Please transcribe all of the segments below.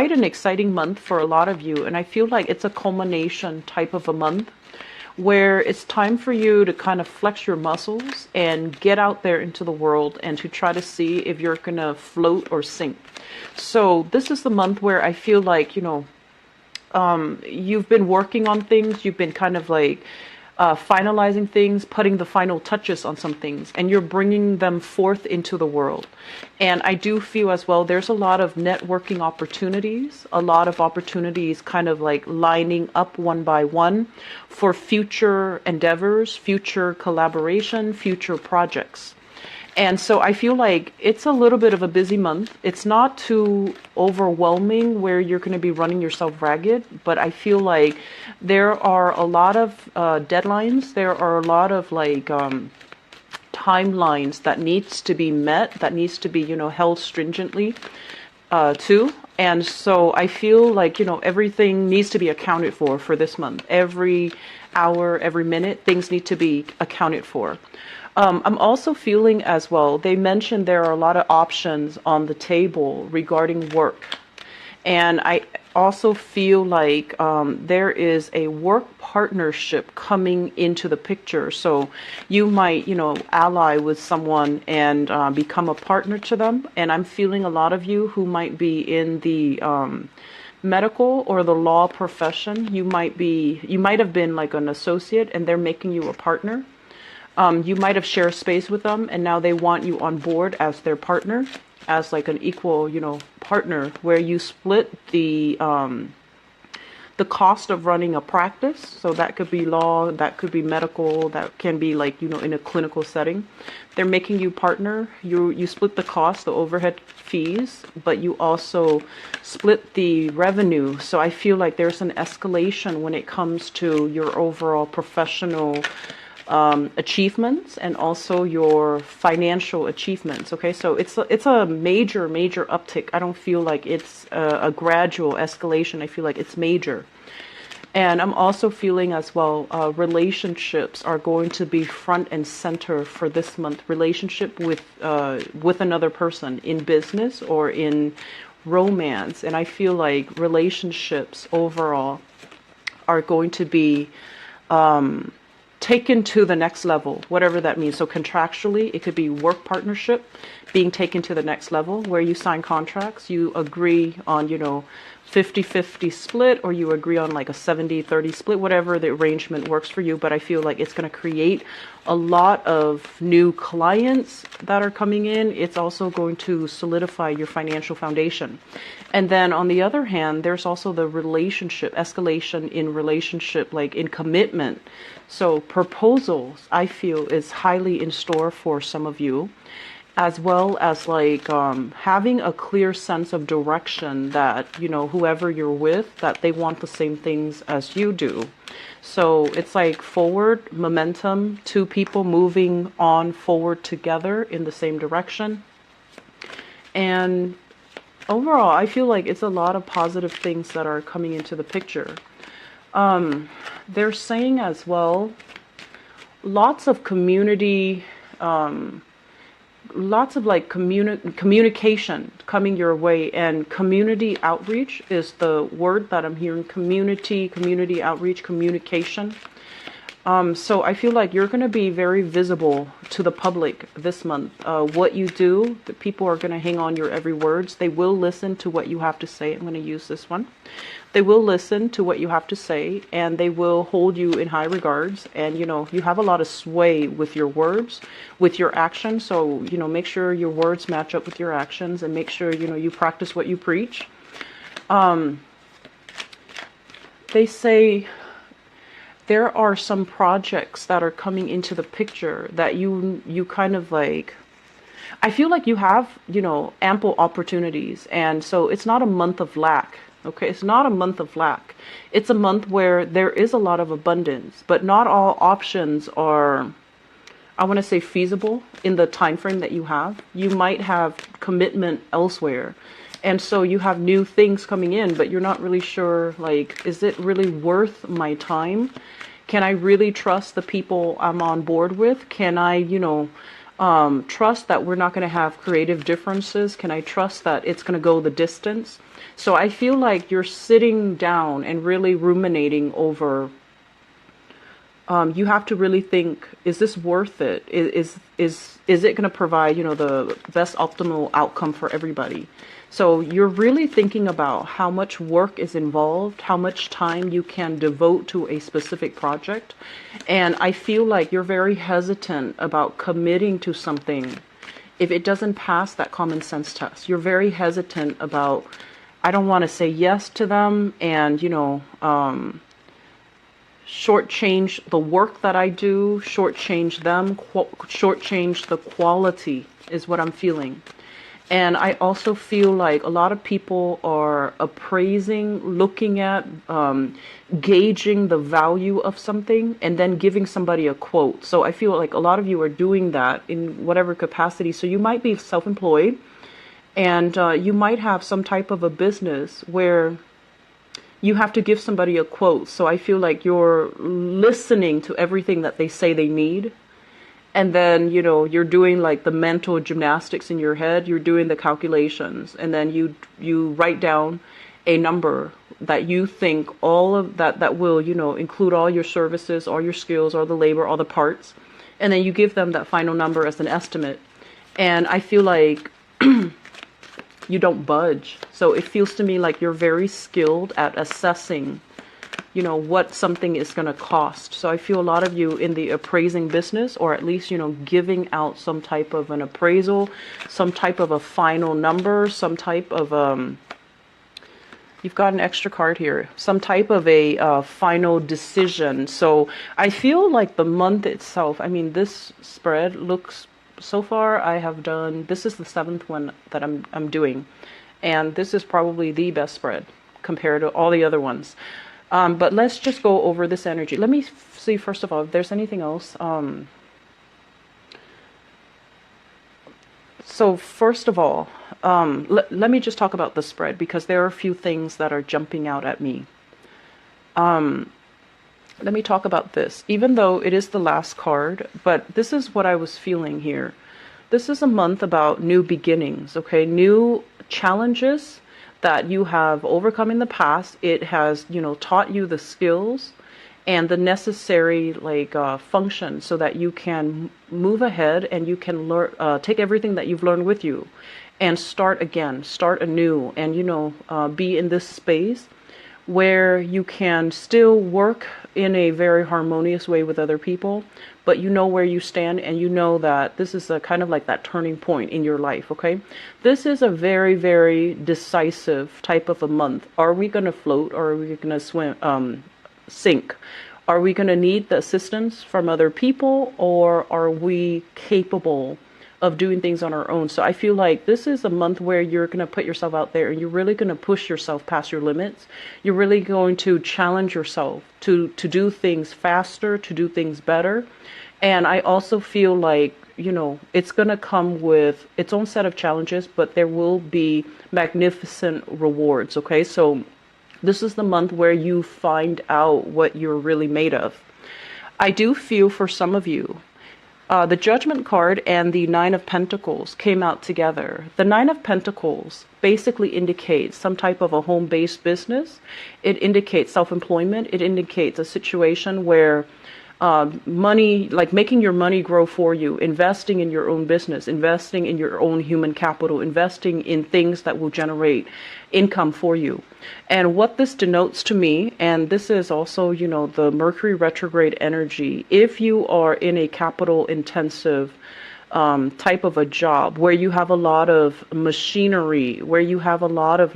quite an exciting month for a lot of you, and I feel like it's a culmination type of a month where it's time for you to kind of flex your muscles and get out there into the world and to try to see if you're gonna float or sink. So this is the month where I feel like, you've been working on things, you've been kind of like finalizing things, putting the final touches on some things, and you're bringing them forth into the world. And I do feel as well, there's a lot of networking opportunities, a lot of opportunities kind of like lining up one by one for future endeavors, future collaboration, future projects. And so I feel like it's a little bit of a busy month. It's not too overwhelming where you're going to be running yourself ragged, but I feel like there are a lot of deadlines. There are a lot of like timelines that needs to be met, that needs to be, held stringently too. And so I feel like, everything needs to be accounted for this month. Every hour, every minute, things need to be accounted for. I'm also feeling as well, they mentioned there are a lot of options on the table regarding work. And I also feel like there is a work partnership coming into the picture. So you might, ally with someone and become a partner to them. And I'm feeling a lot of you who might be in the medical or the law profession. You might have been like an associate and they're making you a partner. You might have shared space with them and now they want you on board as their partner, as like an equal, partner, where you split the cost of running a practice. So that could be law, that could be medical, that can be like, in a clinical setting. They're making you partner. You split the cost, the overhead fees, but you also split the revenue. So I feel like there's an escalation when it comes to your overall professional achievements and also your financial achievements. Okay, so it's a major uptick. I don't feel like it's a gradual escalation. I feel like it's major. And I'm also feeling as well, relationships are going to be front and center for this month. Relationship with another person in business or in romance. And I feel like relationships overall are going to be taken to the next level, whatever that means. So contractually, it could be work partnership being taken to the next level where you sign contracts, you agree on, 50-50 split, or you agree on like a 70-30 split, whatever the arrangement works for you. But I feel like it's going to create a lot of new clients that are coming in. It's also going to solidify your financial foundation. And then on the other hand, there's also the relationship, escalation in relationship, like in commitment. So proposals, I feel, is highly in store for some of you, as well as like having a clear sense of direction that, whoever you're with, that they want the same things as you do. So it's like forward momentum, two people moving on forward together in the same direction. And overall, I feel like it's a lot of positive things that are coming into the picture. They're saying as well, lots of community, lots of like communication coming your way, and community outreach is the word that I'm hearing. Community outreach, communication. So I feel like you're going to be very visible to the public this month. What you do, the people are going to hang on your every words. They will listen to what you have to say. I'm going to use this one. They will listen to what you have to say, and they will hold you in high regards. And, you have a lot of sway with your words, with your actions. So, make sure your words match up with your actions, and make sure, you practice what you preach. They say there are some projects that are coming into the picture that you kind of like, I feel like you have, ample opportunities. And so it's not a month of lack. Okay, it's not a month of lack. It's a month where there is a lot of abundance, but not all options are, I want to say, feasible in the time frame that you have. You might have commitment elsewhere. And so you have new things coming in, but you're not really sure, like, is it really worth my time? Can I really trust the people I'm on board with? Can I, trust that we're not going to have creative differences? Can I trust that it's going to go the distance? So I feel like you're sitting down and really ruminating over, you have to really think, is this worth it? Is it going to provide, the best optimal outcome for everybody? So you're really thinking about how much work is involved, how much time you can devote to a specific project. And I feel like you're very hesitant about committing to something if it doesn't pass that common sense test. You're very hesitant about, I don't want to say yes to them and, shortchange the work that I do, shortchange them, shortchange the quality is what I'm feeling. And I also feel like a lot of people are appraising, looking at, gauging the value of something and then giving somebody a quote. So I feel like a lot of you are doing that in whatever capacity. So you might be self-employed and you might have some type of a business where you have to give somebody a quote. So I feel like you're listening to everything that they say they need. And then, you're doing like the mental gymnastics in your head. You're doing the calculations. And then you write down a number that you think all of that will, include all your services, all your skills, all the labor, all the parts. And then you give them that final number as an estimate. And I feel like you don't budge. So it feels to me like you're very skilled at assessing, what something is going to cost. So I feel a lot of you in the appraising business, or at least, giving out some type of an appraisal, some type of a final number, some type of, you've got an extra card here, some type of a final decision. So I feel like the month itself, I mean, this spread looks, so far I have done, this is the 7th one that I'm doing. And this is probably the best spread compared to all the other ones. But let's just go over this energy. Let me see, first of all, if there's anything else. So first of all, let me just talk about the spread, because there are a few things that are jumping out at me. Let me talk about this, even though it is the last card, but this is what I was feeling here. This is a month about new beginnings, okay? New challenges that you have overcome in the past. It has, taught you the skills and the necessary function so that you can move ahead and you can learn, take everything that you've learned with you and start again, start anew, and be in this space where you can still work in a very harmonious way with other people, but you know where you stand, and you know that this is a kind of like that turning point in your life, okay? This is a very, very decisive type of a month. Are we going to float, or are we going to swim, sink? Are we going to need the assistance from other people, or are we capable of doing things on our own? So I feel like this is a month where you're going to put yourself out there and you're really going to push yourself past your limits. You're really going to challenge yourself to do things faster, to do things better. And I also feel like, it's going to come with its own set of challenges, but there will be magnificent rewards. Okay. So this is the month where you find out what you're really made of. I do feel for some of you, the Judgment card and the Nine of Pentacles came out together. The Nine of Pentacles basically indicates some type of a home-based business. It indicates self-employment. It indicates a situation where money, like making your money grow for you, investing in your own business, investing in your own human capital, investing in things that will generate income for you. And what this denotes to me, and this is also, the Mercury retrograde energy, if you are in a capital intensive type of a job where you have a lot of machinery, where you have a lot of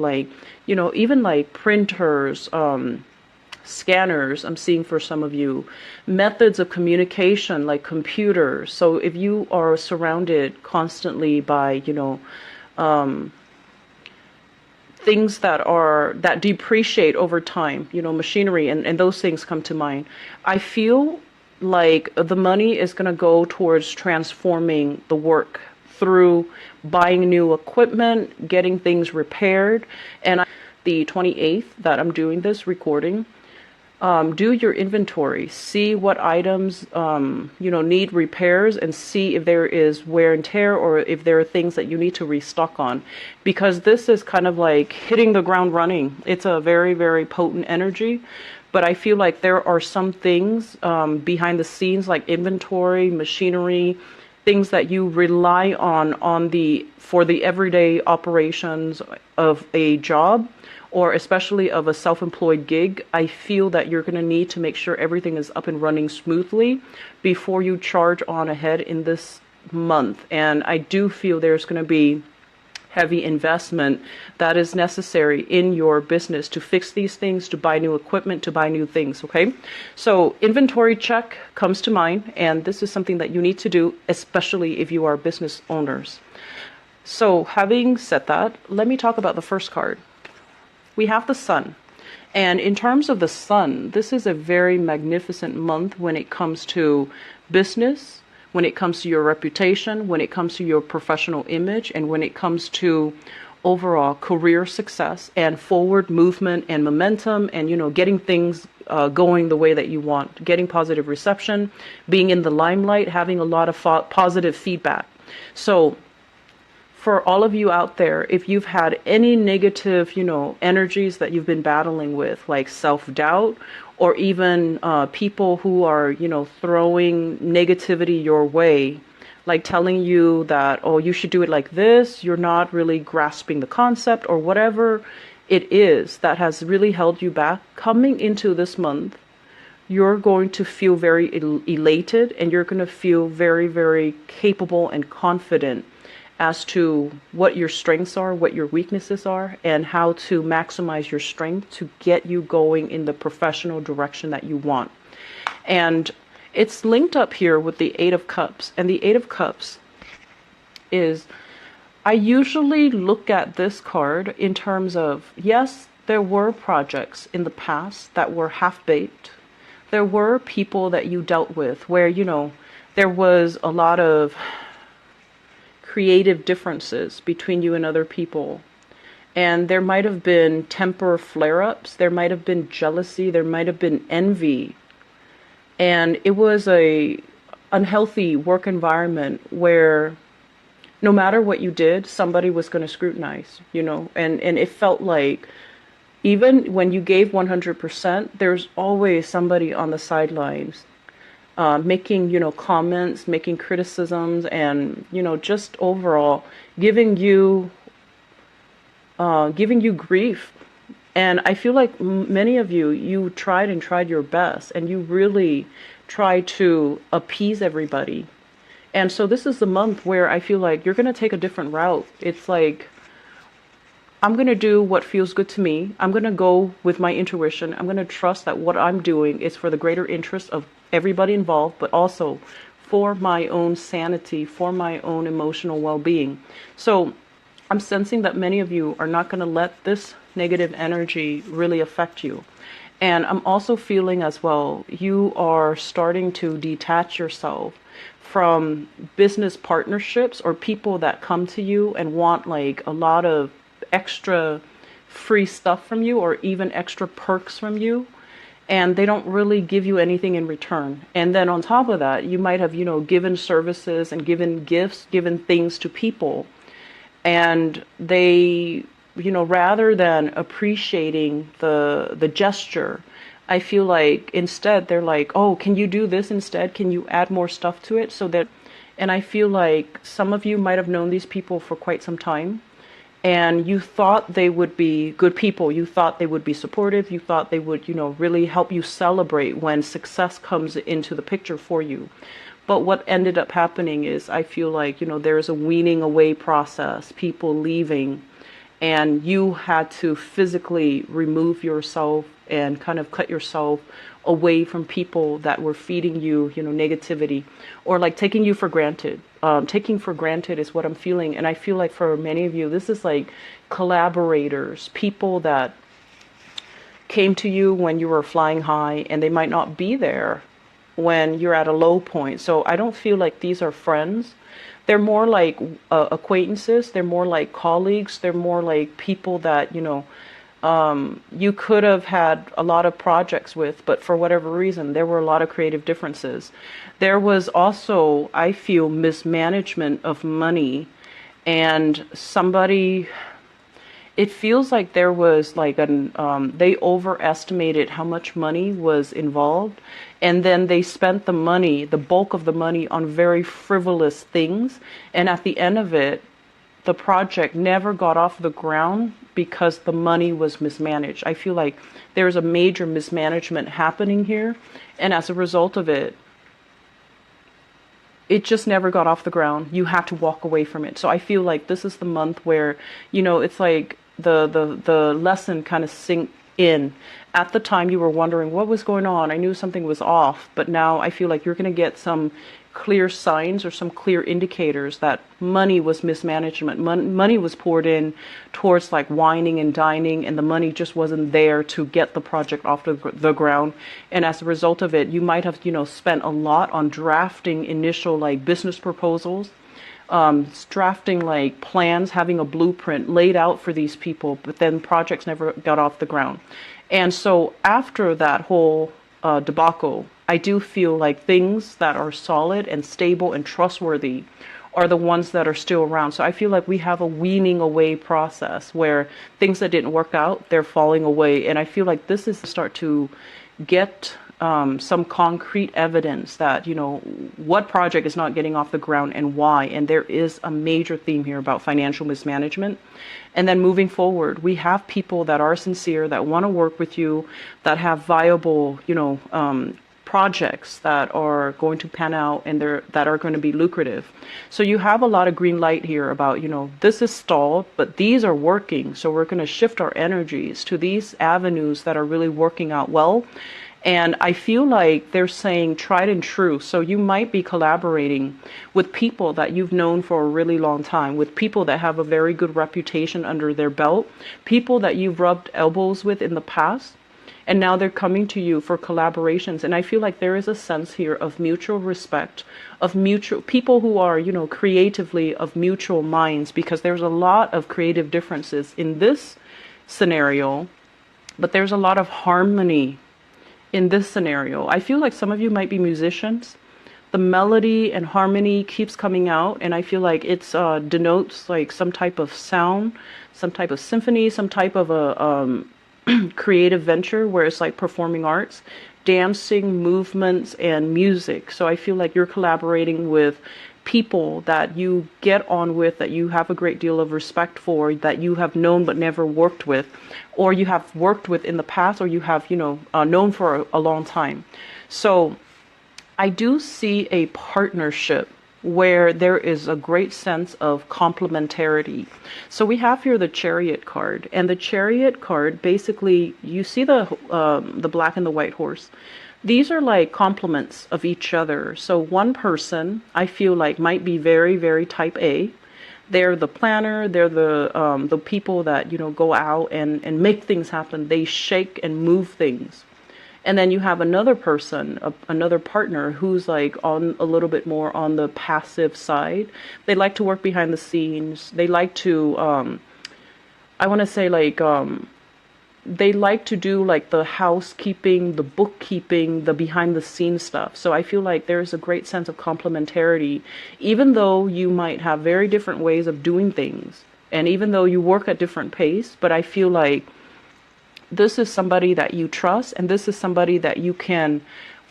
even like printers, scanners, I'm seeing for some of you, methods of communication like computers. So if you are surrounded constantly by, things that depreciate over time, machinery and those things come to mind. I feel like the money is going to go towards transforming the work through buying new equipment, getting things repaired. And the 28th that I'm doing this recording, Do your inventory, see what items, need repairs, and see if there is wear and tear or if there are things that you need to restock on. Because this is kind of like hitting the ground running. It's a very, very potent energy. But I feel like there are some things behind the scenes, like inventory, machinery, things that you rely on for the everyday operations of a job, or especially of a self-employed gig. I feel that you're going to need to make sure everything is up and running smoothly before you charge on ahead in this month. And I do feel there's going to be heavy investment that is necessary in your business to fix these things, to buy new equipment, to buy new things, okay? So inventory check comes to mind, and this is something that you need to do, especially if you are business owners. So having said that, let me talk about the first card. We have the Sun. And in terms of the Sun, this is a very magnificent month when it comes to business, when it comes to your reputation, when it comes to your professional image, and when it comes to overall career success and forward movement and momentum and, getting things going the way that you want, getting positive reception, being in the limelight, having a lot of positive feedback. So for all of you out there, if you've had any negative, energies that you've been battling with, like self-doubt, or even people who are, throwing negativity your way, like telling you that, oh, you should do it like this, you're not really grasping the concept, or whatever it is that has really held you back, coming into this month, you're going to feel very elated, and you're going to feel very, very capable and confident as to what your strengths are, what your weaknesses are, and how to maximize your strength to get you going in the professional direction that you want. And it's linked up here with the Eight of Cups. And the Eight of Cups is, I usually look at this card in terms of, yes, there were projects in the past that were half-baked. There were people that you dealt with where, there was a lot of creative differences between you and other people. And there might have been temper flare-ups, there might have been jealousy, there might have been envy. And it was a unhealthy work environment where no matter what you did, somebody was going to scrutinize, and it felt like even when you gave 100%, there's always somebody on the sidelines making, comments, making criticisms, and, just overall giving you grief. And I feel like many of you tried your best, and you really tried to appease everybody. And so this is the month where I feel like you're going to take a different route. It's like, I'm going to do what feels good to me. I'm going to go with my intuition. I'm going to trust that what I'm doing is for the greater interest of everybody involved, but also for my own sanity, for my own emotional well-being. So I'm sensing that many of you are not going to let this negative energy really affect you. And I'm also feeling as well, you are starting to detach yourself from business partnerships or people that come to you and want like a lot of extra free stuff from you or even extra perks from you, and they don't really give you anything in return. And then on top of that, you might have, given services and given gifts, given things to people, and they, rather than appreciating the gesture, I feel like instead they're like, oh, can you do this instead? Can you add more stuff to it? And I feel like some of you might have known these people for quite some time, and you thought they would be good people. You thought they would be supportive. You thought they would, really help you celebrate when success comes into the picture for you. But what ended up happening is I feel like, there's a weaning away process, people leaving, and you had to physically remove yourself and kind of cut yourself away from people that were feeding you, negativity, or like taking you for granted. Taking for granted is what I'm feeling. And I feel like for many of you, this is like collaborators, people that came to you when you were flying high, and they might not be there when you're at a low point. So I don't feel like these are friends. They're more like acquaintances. They're more like colleagues. They're more like people that, you could have had a lot of projects with, but for whatever reason, there were a lot of creative differences. There was also, I feel, mismanagement of money, and somebody, it feels like there was like they overestimated how much money was involved, and then they spent the money, the bulk of the money, on very frivolous things, and at the end of it, the project never got off the ground because the money was mismanaged. I feel like there's a major mismanagement happening here, and as a result of it, it just never got off the ground. You had to walk away from it. So I feel like this is the month where, it's like the lesson kind of sink in. At the time you were wondering what was going on. I knew something was off, but now I feel like you're going to get some clear signs or some clear indicators that money was mismanagement. Money was poured in towards like wining and dining, and the money just wasn't there to get the project off the ground. And as a result of it, you might have, spent a lot on drafting initial like business proposals, drafting like plans, having a blueprint laid out for these people, but then projects never got off the ground. And so after that whole debacle, I do feel like things that are solid and stable and trustworthy are the ones that are still around. So I feel like we have a weaning away process where things that didn't work out, they're falling away. And I feel like this is to start to get some concrete evidence that, what project is not getting off the ground and why. And there is a major theme here about financial mismanagement. And then moving forward, we have people that are sincere, that want to work with you, that have viable, projects that are going to pan out and that are going to be lucrative. So you have a lot of green light here about, this is stalled, but these are working. So we're going to shift our energies to these avenues that are really working out well. And I feel like they're saying tried and true. So you might be collaborating with people that you've known for a really long time, with people that have a very good reputation under their belt, people that you've rubbed elbows with in the past. And now they're coming to you for collaborations. And I feel like there is a sense here of mutual respect, of mutual people who are, creatively of mutual minds, because there's a lot of creative differences in this scenario, but there's a lot of harmony in this scenario. I feel like some of you might be musicians. The melody and harmony keeps coming out, and I feel like it's denotes like some type of sound, some type of symphony, some type of a creative venture where it's like performing arts, dancing, movements, and music. So I feel like you're collaborating with people that you get on with, that you have a great deal of respect for, that you have known but never worked with, or you have worked with in the past, or you have, known for a long time. So I do see a partnership where there is a great sense of complementarity. So we have here the Chariot card, and the Chariot card, basically, you see the black and the white horse. These are like complements of each other. So one person, I feel like, might be very, very type A. They're the planner. They're the people that, go out and make things happen. They shake and move things. And then you have another person, another partner who's like on a little bit more on the passive side. They like to work behind the scenes. They like to, I want to say like, they like to do like the housekeeping, the bookkeeping, the behind the scenes stuff. So I feel like there's a great sense of complementarity, even though you might have very different ways of doing things. And even though you work at different pace, but I feel like this is somebody that you trust, and this is somebody that you can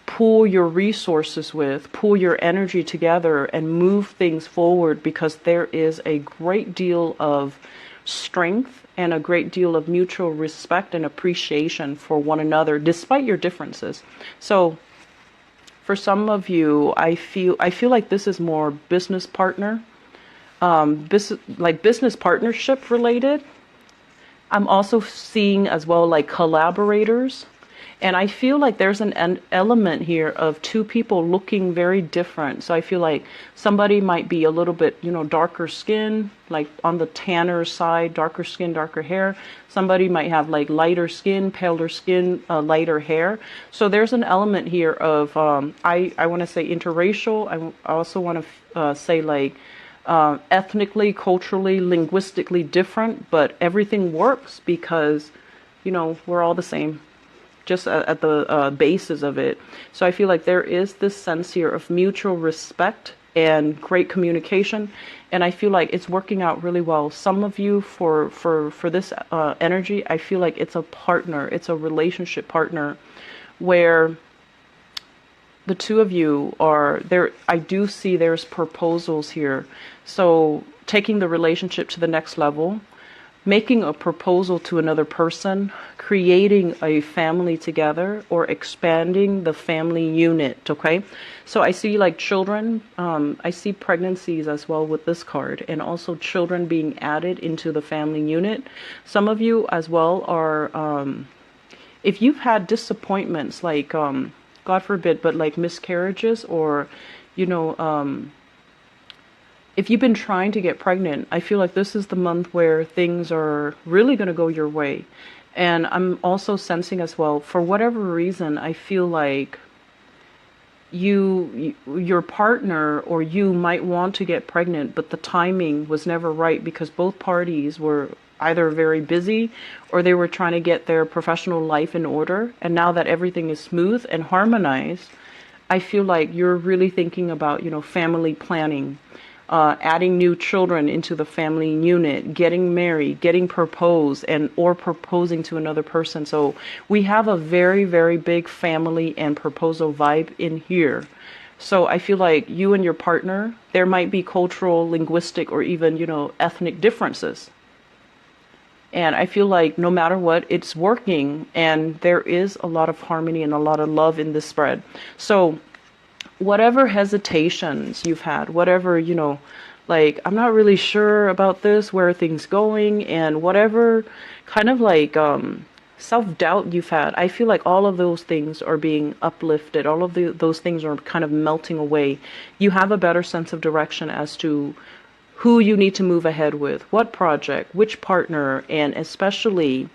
pool your resources with, pool your energy together and move things forward, because there is a great deal of strength and a great deal of mutual respect and appreciation for one another, despite your differences. So for some of you, I feel like this is more business partner, business partnership related. I'm also seeing as well like collaborators. And I feel like there's an element here of two people looking very different. So I feel like somebody might be a little bit, darker skin, like on the tanner side, darker skin, darker hair. Somebody might have like lighter skin, paler skin, lighter hair. So there's an element here of, I want to say interracial. I also want to say like ethnically, culturally, linguistically different, but everything works because we're all the same, just at the basis of it. So I feel like there is this sense here of mutual respect and great communication, and I feel like it's working out really well. Some of you, for this energy, I feel like it's a partner, it's a relationship partner, where the two of you are there. I do see there's proposals here. So taking the relationship to the next level, making a proposal to another person, creating a family together, or expanding the family unit, okay? So I see like children, I see pregnancies as well with this card, and also children being added into the family unit. Some of you as well are, if you've had disappointments, like, God forbid, but like miscarriages, or, you know, if you've been trying to get pregnant, I feel like this is the month where things are really going to go your way. And I'm also sensing as well, for whatever reason, I feel like your partner or you might want to get pregnant, but the timing was never right because both parties were either very busy or they were trying to get their professional life in order. And now that everything is smooth and harmonized, I feel like you're really thinking about, family planning. Adding new children into the family unit, getting married, getting proposed, or proposing to another person. So we have a very, very big family and proposal vibe in here. So I feel like you and your partner, there might be cultural, linguistic, or even, ethnic differences. And I feel like no matter what, it's working, and there is a lot of harmony and a lot of love in this spread. So whatever hesitations you've had, whatever, like, I'm not really sure about this, where are things going, and whatever kind of like self-doubt you've had, I feel like all of those things are being uplifted. All of those things are kind of melting away. You have a better sense of direction as to who you need to move ahead with, what project, which partner, and especially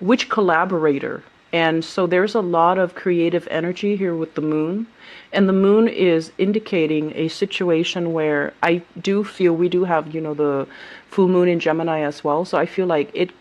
which collaborator. And so there's a lot of creative energy here with the moon. And the moon is indicating a situation where I do feel we do have, the full moon in Gemini as well. So I feel like it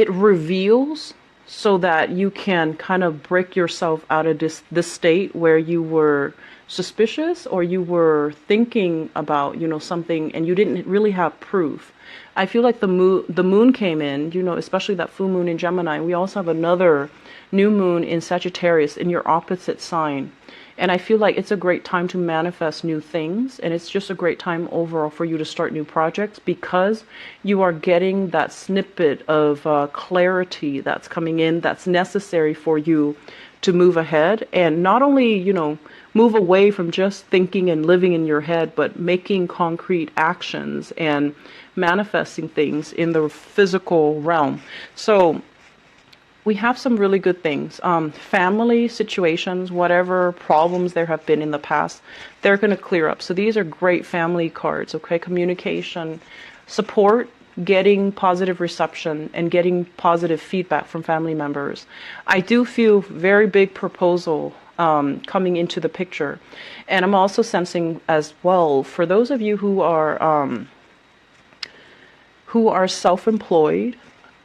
reveals so that you can kind of break yourself out of this state where you were suspicious or you were thinking about, something and you didn't really have proof. I feel like the moon came in, especially that full moon in Gemini. We also have another new moon in Sagittarius in your opposite sign. And I feel like it's a great time to manifest new things. And it's just a great time overall for you to start new projects because you are getting that snippet of clarity that's coming in that's necessary for you to move ahead. And not only, move away from just thinking and living in your head, but making concrete actions and manifesting things in the physical realm. So we have some really good things. Family situations, whatever problems there have been in the past, they're going to clear up. So these are great family cards, okay? Communication, support, getting positive reception, and getting positive feedback from family members. I do feel very big proposal coming into the picture. And I'm also sensing as well, for those of you who are self-employed,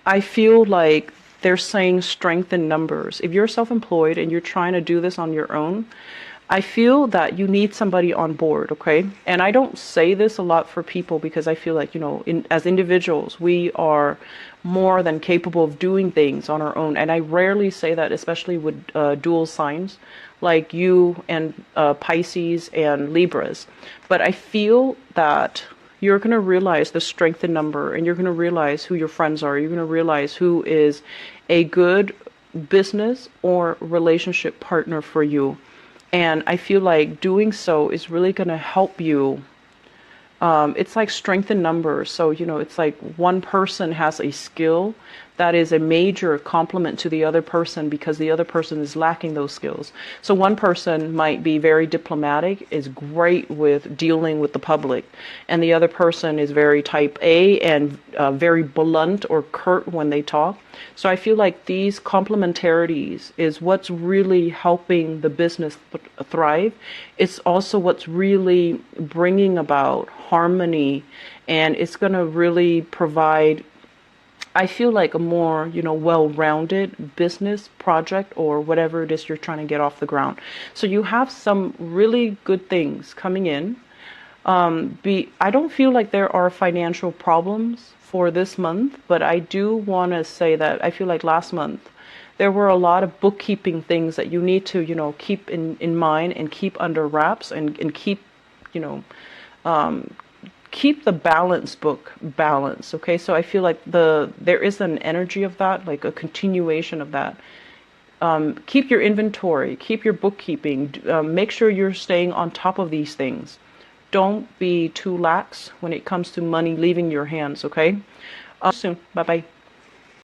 I feel like they're saying strength in numbers. If you're self-employed and you're trying to do this on your own, I feel that you need somebody on board, okay? And I don't say this a lot for people because I feel like, as individuals, we are more than capable of doing things on our own. And I rarely say that, especially with dual signs like you and Pisces and Libras. But I feel that you're going to realize the strength in number, and you're going to realize who your friends are. You're going to realize who is a good business or relationship partner for you. And I feel like doing so is really going to help you. It's like strength in numbers. So, it's like one person has a skill that is a major complement to the other person because the other person is lacking those skills. So one person might be very diplomatic, is great with dealing with the public, and the other person is very type A and very blunt or curt when they talk. So I feel like these complementarities is what's really helping the business thrive. It's also what's really bringing about harmony, and it's going to really provide I feel like a more, well-rounded business project or whatever it is you're trying to get off the ground. So you have some really good things coming in. I don't feel like there are financial problems for this month, but I do want to say that I feel like last month there were a lot of bookkeeping things that you need to, keep in mind and keep under wraps and keep, you know, keep the balance book balanced. Okay, so I feel like there is an energy of that, like a continuation of that. Keep your inventory, keep your bookkeeping, make sure you're staying on top of these things. Don't be too lax when it comes to money leaving your hands. Okay, soon. Bye bye.